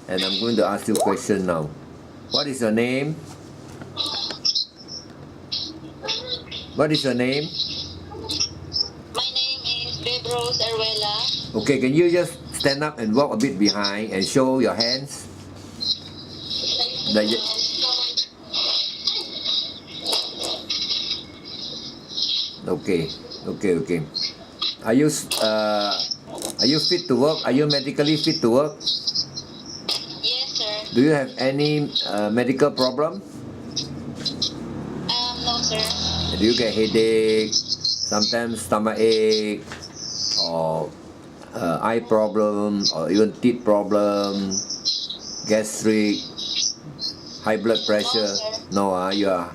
and I'm going to ask you a question now. What is your name? What is your name? My name is Bebrose Arwela. Okay, can you just stand up and walk a bit behind and show your hands? Okay. Are you fit to work? Are you medically fit to work? Yes, sir. Do you have any medical problem? No, sir. Do you get headache, sometimes stomach ache, or eye problem, or even teeth problem, gastric, high blood pressure? No, you are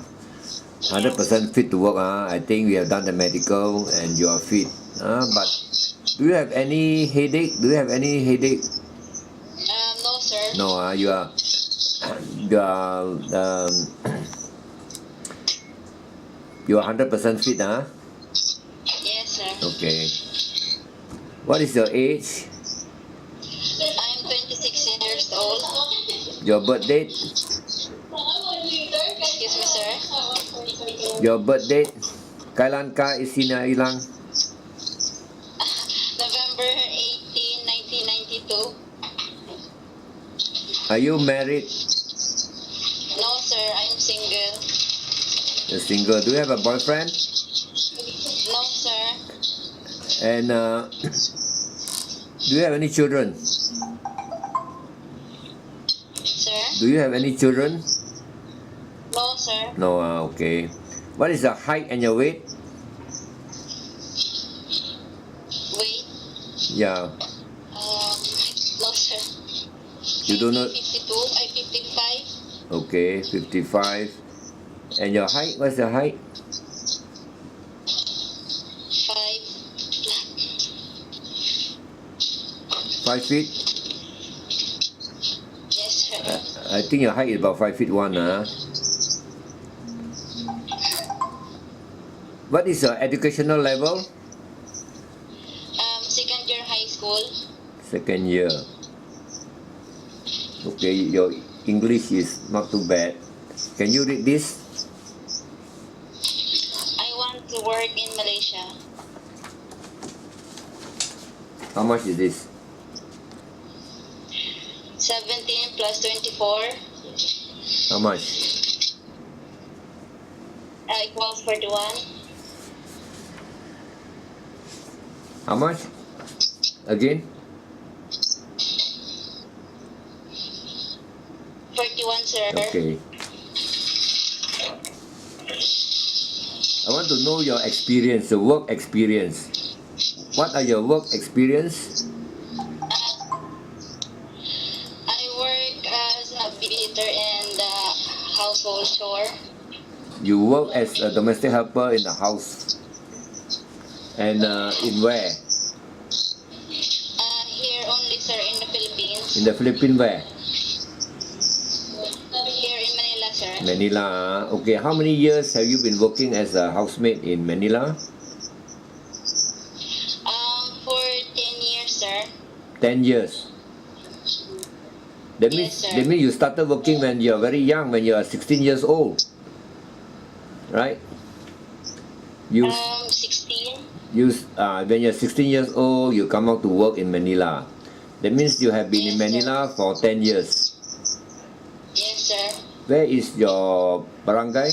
100% fit to work. I think we have done the medical and you are fit. But do you have any headache? No, sir. No, you are you are 100% fit. Yes, sir. Okay. What is your age? I'm 26 years old. Your birth date? Excuse me, sir. Your birth date? Kailan ka isinailang? November 18, 1992. Are you married? No, sir. I'm single. You're single. Do you have a boyfriend? No, sir. And do you have any children? Sir? Do you have any children? No, sir. No, okay. What is your height and your weight? Wait. Yeah. No, sir. You don't know? 52. I'm 55. Okay, 55. And your height? What's your height? 5 feet? Yes, sir. I think your height is about 5 feet 1. What is your educational level? Second year high school. Second year. Okay, your English is not too bad. Can you read this? I want to work in Malaysia. How much is this? 17 plus 24 How much? equals 41. How much? Again? 41, sir. Okay. I want to know your experience, your work experience. What are your work experience? I work as a babysitter in the household chore. You work as a domestic helper in the house. And in where? Here only, sir, in the Philippines. In the Philippines where? Here in Manila, sir. Manila. Okay, how many years have you been working as a housemaid in Manila? For 10 years, sir. 10 years. That means, Yes, sir. that means you started working when you are very young, when you are 16 years old. Right? You 16. when you're 16 years old, you come out to work in Manila. That means you have been in Manila for 10 years. Yes, sir. Where is your barangay?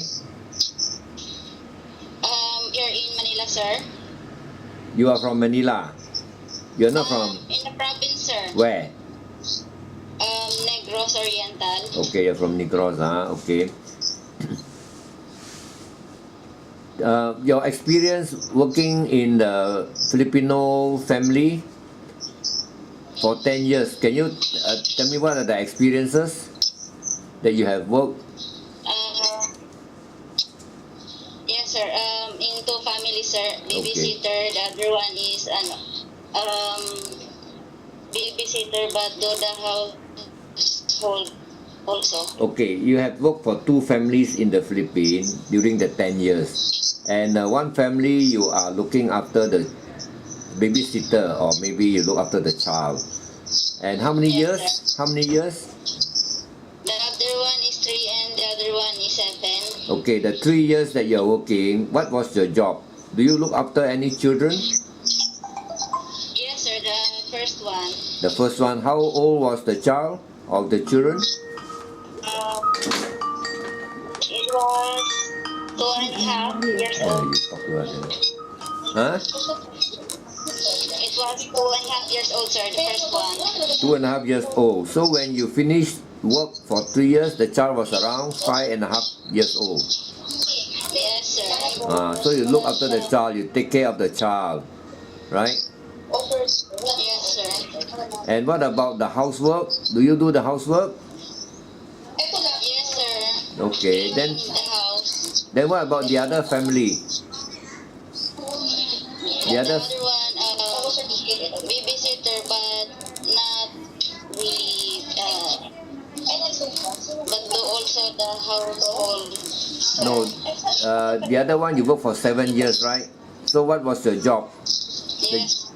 Here in Manila, sir. You are from Manila. You're not from In the province, sir. where? Negros Oriental. Okay, you're from Negros, okay. Your experience working in the Filipino family for 10 years. Can you tell me what are the experiences that you have worked? Yes, sir. In two families, sir. Babysitter. The other one is babysitter, but do the household also. Okay, you have worked for two families in the Philippines during the 10 years. And one family you are looking after the babysitter, or maybe you look after the child. And how many Yes, years? sir. How many years? The other one is 3 and the other one is 7. Okay, the 3 years that you're working, what was your job? Do you look after any children? Yes, sir. The first one. The first one, how old was the child of the children? It was 2.5 years old. You talk to her then. Huh? It was 2.5 years old, sir. The first one. 2.5 years old. So when you finished work for 3 years, the child was around 5.5 years old. Yes, sir. So you look after the child, you take care of the child, right? Yes, sir. And what about the housework? Do you do the housework? Yes, sir. Okay, then In the house. what about the other family? The other, one, babysitter, but not really. But do also the household. no, the other one you work for 7 years, right? So what was your job? Yes.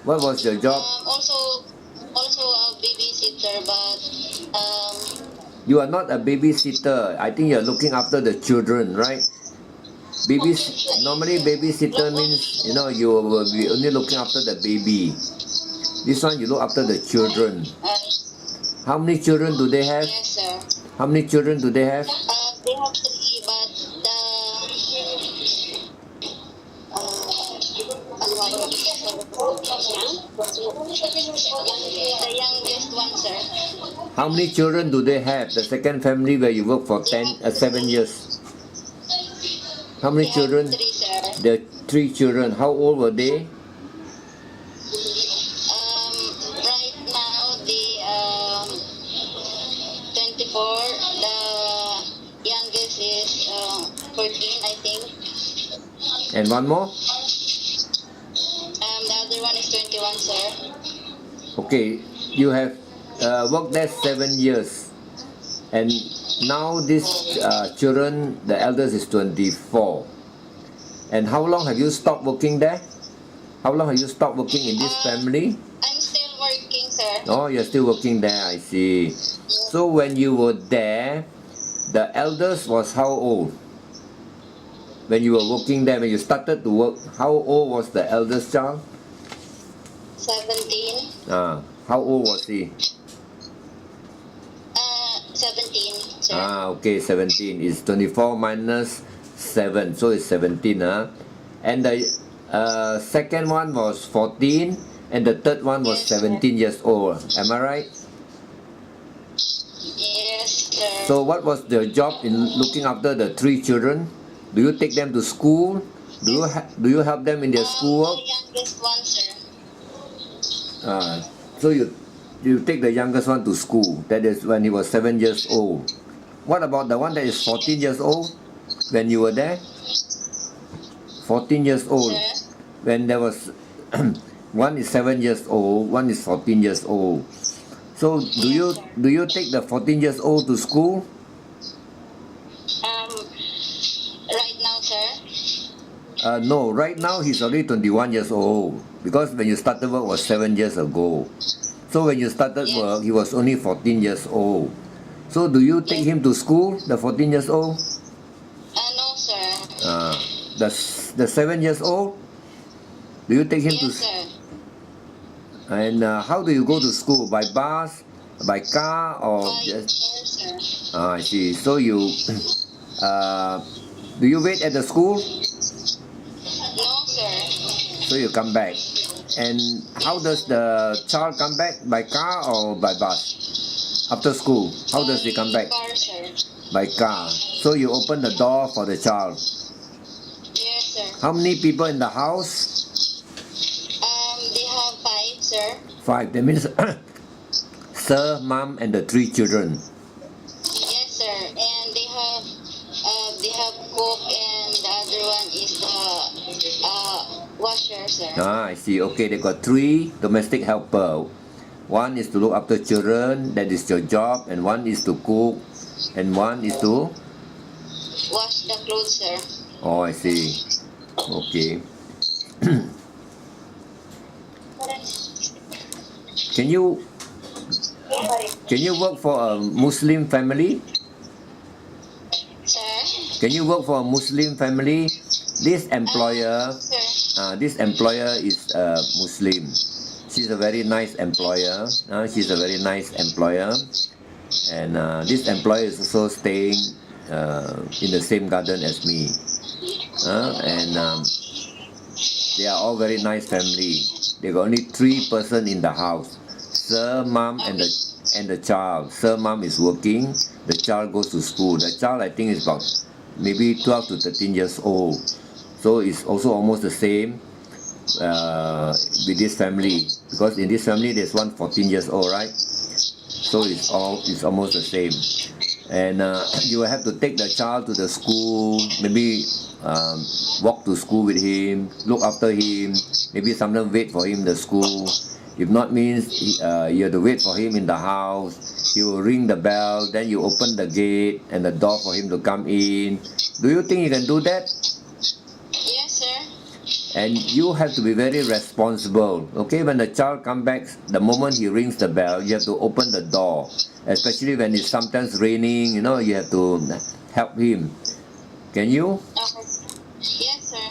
What was your job? Also a babysitter, but You are not a babysitter. I think you're looking after the children, right? Normally babysitter means, you will be only looking after the baby. This one you look after the children. How many children do they have? yes, sir. How many children do they have? They have 3, but the youngest one, sir. How many children do they have? The second family where you work for 7 years. How many They children? have 3, sir. There are 3 children. How old were they? Right now, the 24. The youngest is 14, I think. And one more? The other one is 21, sir. Okay, you have worked there 7 years. And now these children, the eldest is 24. And how long have you stopped working there? How long have you stopped working in this family? I'm still working, sir. Oh, you're still working there, I see. So when you were there, the eldest was how old? When you were working there, when you started to work, how old was the eldest child? 17. How old was he? 17, sir. Okay, 17 is 24 minus 7, so it's 17. And the second one was 14, and the third one was 17 years old. Am I right? Yes, sir. So what was the job in looking after the 3 children? Do you take them to school? Do you help them in their schoolwork? The youngest one, sir. So you take the youngest one to school. That is when he was 7 years old. What about the one that is 14 years old? When you were there? 14 years old. Sir? When there was one is 7 years old, one is 14 years old. So do you take the 14 years old to school? Right now, sir. No, right now he's already 21 years old, because when you started work was 7 years ago. So when you started work, he was only 14 years old. So do you take him to school, the 14 years old? No, sir. The 7 years old? Do you take him Yes, sir. And how do you go to school? By bus, by car, or Yes, sir. I see. So you do you wait at the school? No, sir. So you come back. And how does the child come back? By car or by bus? After school, how does he come back? Car, sir. By car. So you open the door for the child. Yes, sir. How many people in the house? They have 5, sir. 5. That means sir, mom, and the 3 children. Yes, sir. And they have cook, and the other one is washer, sir. I see. Okay, they got 3 domestic helper. One is to look after children, that is your job, and one is to cook, and one is to Wash the clothes, sir. Oh, I see. Okay. Can you Can you work for a Muslim family? Sir? Can you work for a Muslim family? This employer, Sir. this employer is a Muslim. She's a very nice employer. She's a very nice employer, and this employer is also staying in the same garden as me. And they are all very nice family. They got only 3 person in the house: sir, mom, and the child. Sir, mom is working. The child goes to school. The child, I think, is about maybe 12 to 13 years old. So it's also almost the same with this family, because in this family there's one 14 years old, right? So it's almost the same. And you will have to take the child to the school, maybe walk to school with him, look after him, maybe sometimes wait for him in the school. If not, means you have to wait for him in the house. He will ring the bell, then you open the gate and the door for him to come in. Do you think you can do that? Yes, sir. And you have to be very responsible. Okay, when the child comes back, the moment he rings the bell, you have to open the door. Especially when it's sometimes raining, you have to help him. Can you? Okay. Yes, sir.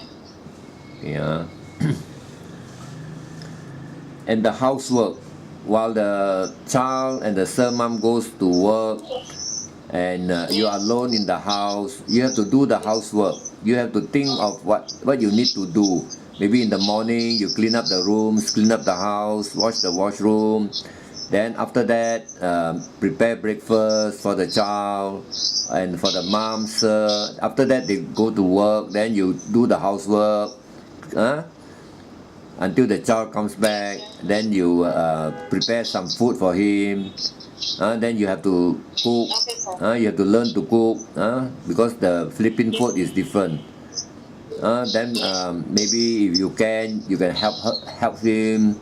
Yeah. And the housework, while the child and the sir mom goes to work, and you are alone in the house, you have to do the housework. You have to think of what you need to do. Maybe in the morning you clean up the rooms, clean up the house, wash the washroom. Then after that, prepare breakfast for the child and for the mom, sir. After that, they go to work. Then you do the housework until the child comes back. Then you prepare some food for him. Then you have to cook. Okay, sir. You have to learn to cook because the Philippine food is different. Then maybe if you can help him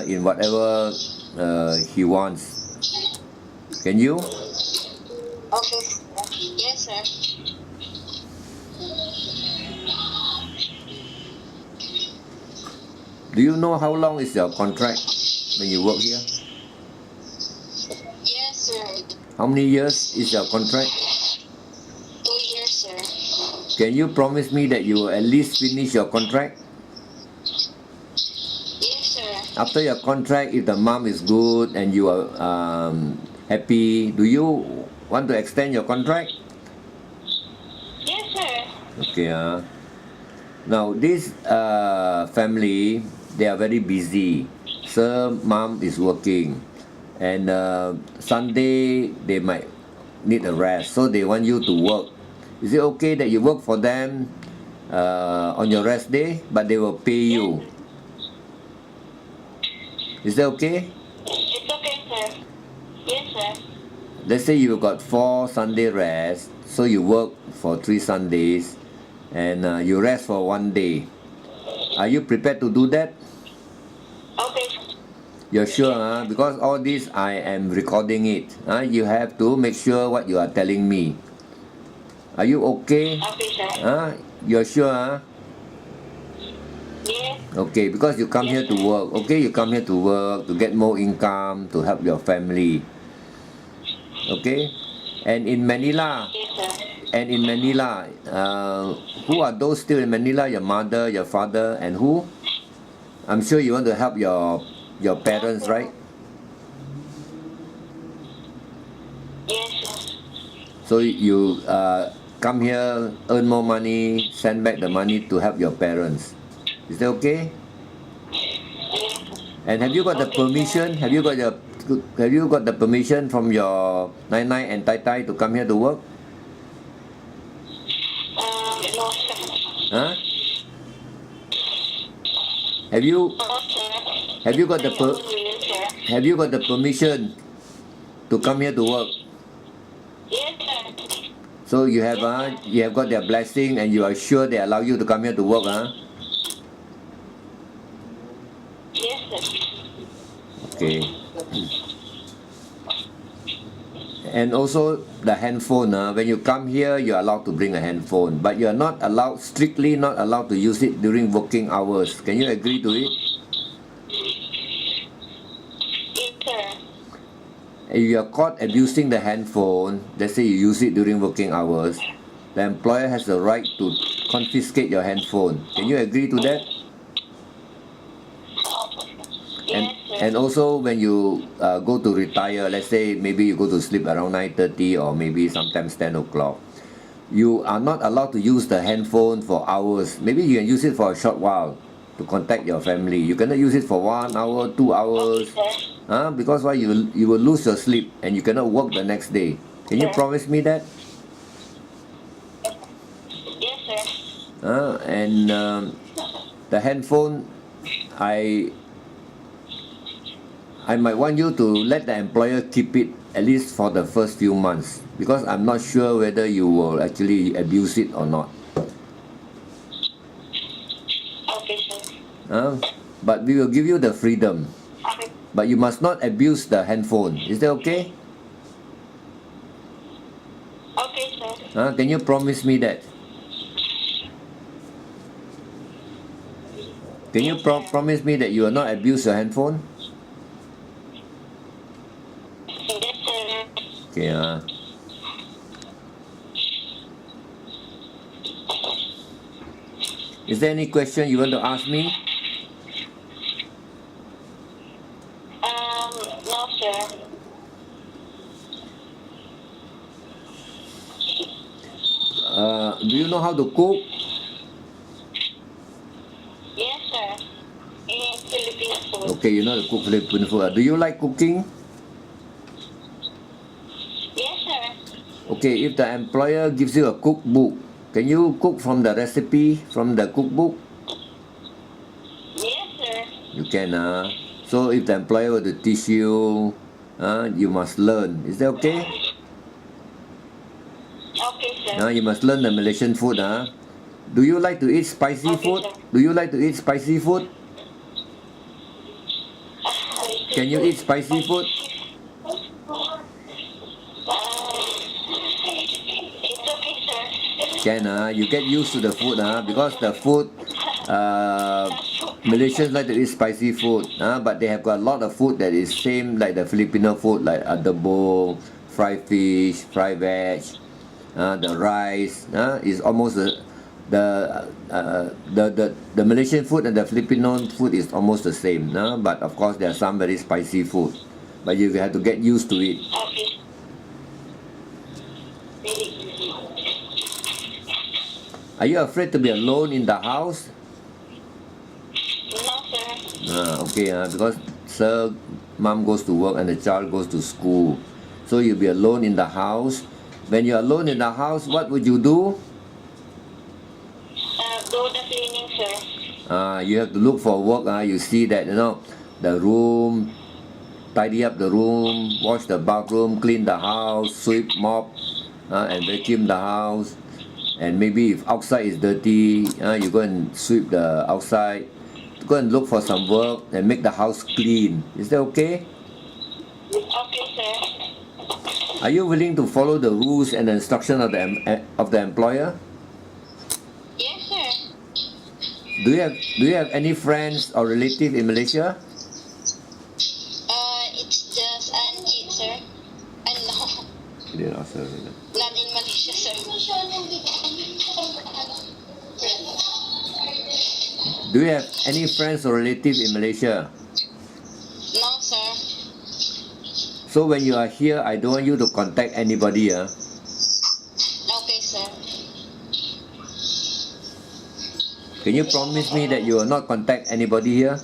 in whatever he wants. Can you? Okay. Yes, sir. Do you know how long is your contract when you work here? Yes, sir. How many years is your contract? 2 years, sir. Can you promise me that you will at least finish your contract? Yes, sir. After your contract, if the mom is good and you are happy, do you want to extend your contract? Yes, sir. Okay. Now this family, they are very busy. Sir, mom is working, and Sunday they might need a rest, so they want you to work. Is it okay that you work for them on your rest day, but they will pay you? Is that okay? It's okay, sir. Yes, sir. Let's say you got 4 Sunday rest, so you work for 3 Sundays, and you rest for 1 day. Are you prepared to do that? Okay. You're sure, because all this I am recording it. You have to make sure what you are telling me. Are you okay? Okay, sir. You're sure, Yes. Okay, because you come here to work. Okay, you come here to work to get more income to help your family. Okay, and in Manila, who are those still in Manila? Your mother, your father, and who? I'm sure you want to help your parents, right? Yes, sir. So you come here, earn more money, send back the money to help your parents. Is that okay? And have you got the permission? Have you got the permission from your Nai Nai and Tai Tai to come here to work? No, sir. Have you got the Sir. have you got the permission to come here to work? Yes, sir. So you have got their blessing, and you are sure they allow you to come here to work, Yes, sir. Okay. And also the handphone, when you come here, you are allowed to bring a handphone, but you are strictly not allowed to use it during working hours. Can you agree to it? Yes, sir. if you are caught abusing the handphone, let's say you use it during working hours, the employer has the right to confiscate your handphone. Can you agree to that? Yes, sir. And also when you go to retire, let's say maybe you go to sleep around 9:30 or maybe sometimes 10 o'clock, you are not allowed to use the handphone for hours. Maybe you can use it for a short while to contact your family. You cannot use it for 1 hour, 2 hours, because why? You will lose your sleep and you cannot work the next day. Can you promise me that? Yes, sir. And the handphone, I might want you to let the employer keep it at least for the first few months, because I'm not sure whether you will actually abuse it or not. Okay, sir. But we will give you the freedom. Okay. But you must not abuse the handphone. Is that okay? Okay, sir. Can you promise me that? Can you promise me that you will not abuse your handphone? Yes, sir. Okay. Is there any question you want to ask me? No, sir. Do you know how to cook? Yes, sir. In Filipino food. Okay, you know how to cook Filipino food. Do you like cooking? Yes, sir. Okay, if the employer gives you a cookbook, can you cook from the recipe from the cookbook? Yes, sir. You can. So if the employer were to teach you, you must learn. Is that okay? Okay, sir. You must learn the Malaysian food. Do you like to eat spicy Okay, food? sir. Do you like to eat spicy food? Can you eat spicy food? It's okay, sir. Can. You get used to the food. Because the food, Malaysians like to eat spicy food. But they have got a lot of food that is same like the Filipino food, like adobo, fried fish, fried veg. The rice is almost the Malaysian food and the Filipino food is almost the same. But of course there are some very spicy food, but you have to get used to it. Okay. Are you afraid to be alone in the house? No, sir. Okay, because sir, mom goes to work and the child goes to school, so you'll be alone in the house. When you're alone in the house, what would you do? Do the cleaning, sir. You have to look for work. You see that, the room, tidy up the room, wash the bathroom, clean the house, sweep, mop, and vacuum the house. And maybe if outside is dirty, you go and sweep the outside. Go and look for some work and make the house clean. Is that okay? Okay, sir. Are you willing to follow the rules and the instruction of the employer? Yes, sir. Do you have any friends or relative in Malaysia? It's just Angie, sir. No, not in Malaysia, sir. Do you have any friends or relatives in Malaysia? No, sir. So when you are here, I don't want you to contact anybody. Okay, sir. Can you promise me that you will not contact anybody here?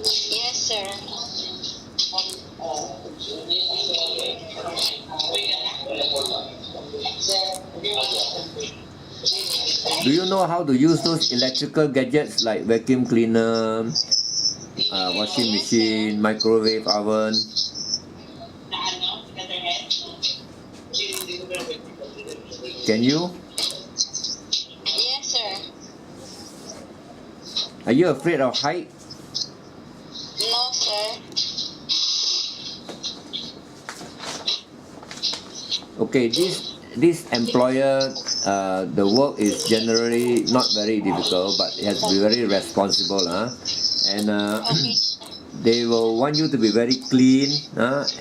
Yes, sir. Do you know how to use those electrical gadgets like vacuum cleaner, washing machine, microwave oven? Can you? Yes, sir. Are you afraid of height? No, sir. Okay, this employer, the work is generally not very difficult, but it has to be very responsible. And Okay. they will want you to be very clean,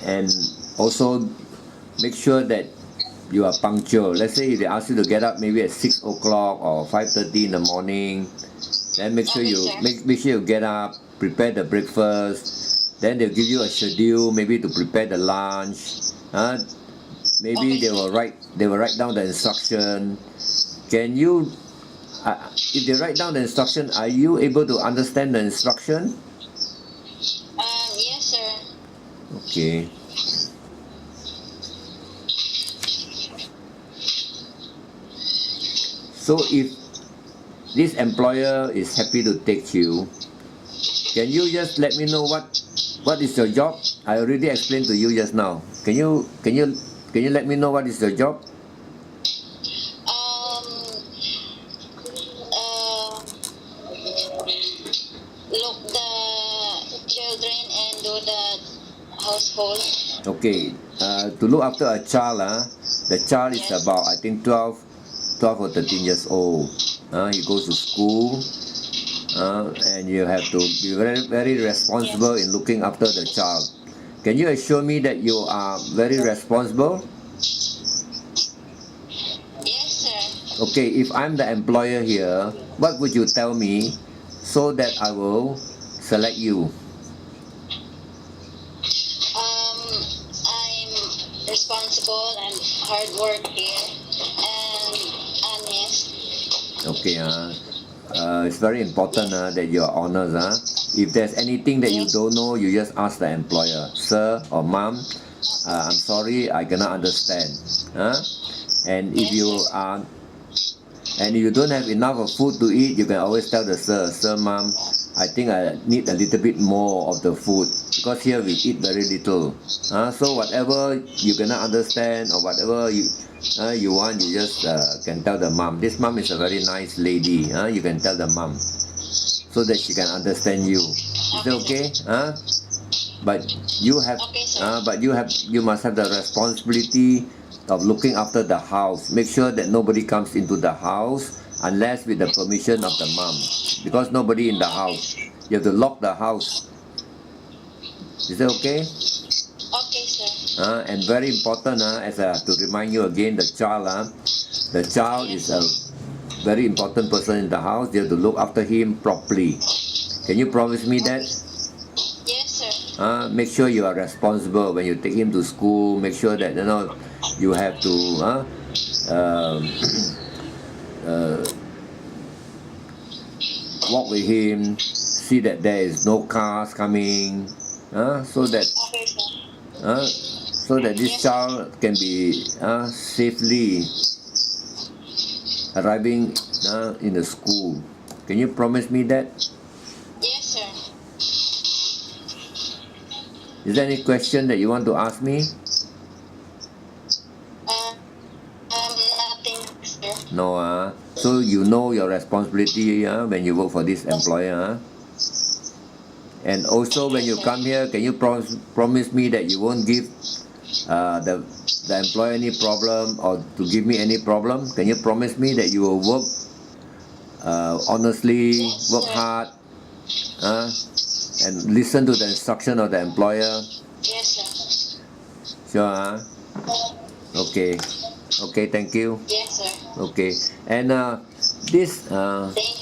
and also make sure that you are punctual. Let's say if they ask you to get up maybe at 6 o'clock or 5:30 in the morning, then make sure Okay, you sir. make sure you get up, prepare the breakfast. Then they'll give you a schedule, maybe to prepare the lunch. Maybe Okay, they will write down the instruction. Can you, if they write down the instruction, are you able to understand the instruction? Yes, sir. Okay. So if this employer is happy to take you, can you just let me know what is your job? I already explained to you just now. Can you let me know what is your job? Look the children and do the household. Okay. To look after a child, the child is Yes. about I think 12 or 13 years old. He goes to school, and you have to be very responsible in looking after the child. Can you assure me that you are very responsible? Yes, sir. Okay, if I'm the employer here, what would you tell me so that I will select you? I'm responsible and hardworking and honest. Okay, it's very important that you are honest. If there's anything that you don't know, you just ask the employer, sir or mom. I'm sorry, I cannot understand. And if you are, and if you don't have enough of food to eat, you can always tell the sir, mom, I think I need a little bit more of the food because here we eat very little. So whatever you cannot understand or whatever you want, you just can tell the mom. This mom is a very nice lady. You can tell the mom so that she can understand you. Is that okay? But you have, Okay, sir. you must have the responsibility of looking after the house. Make sure that nobody comes into the house unless with the permission of the mom, because nobody in the house. You have to lock the house. Is that okay? Okay, sir. And very important, as I have to remind you again, the child is a very important person in the house. You have to look after him properly. Can you promise me that? Yes, sir. Make sure you are responsible when you take him to school. Make sure that you have to walk with him, see that there is no cars coming, so that Okay, sir. this child can be safely arriving in the school. Can you promise me that? Yes, sir. Is there any question that you want to ask me? Nothing, sir. No, so you know your responsibility when you work for this employer. And also when you come here, can you promise me that you won't give the employer any problem or to give me any problem? Can you promise me that you will work honestly, work hard, and listen to the instruction of the employer? Yes, sir. Sure, Okay. Okay, thank you. Yes, sir. Okay. And this Thank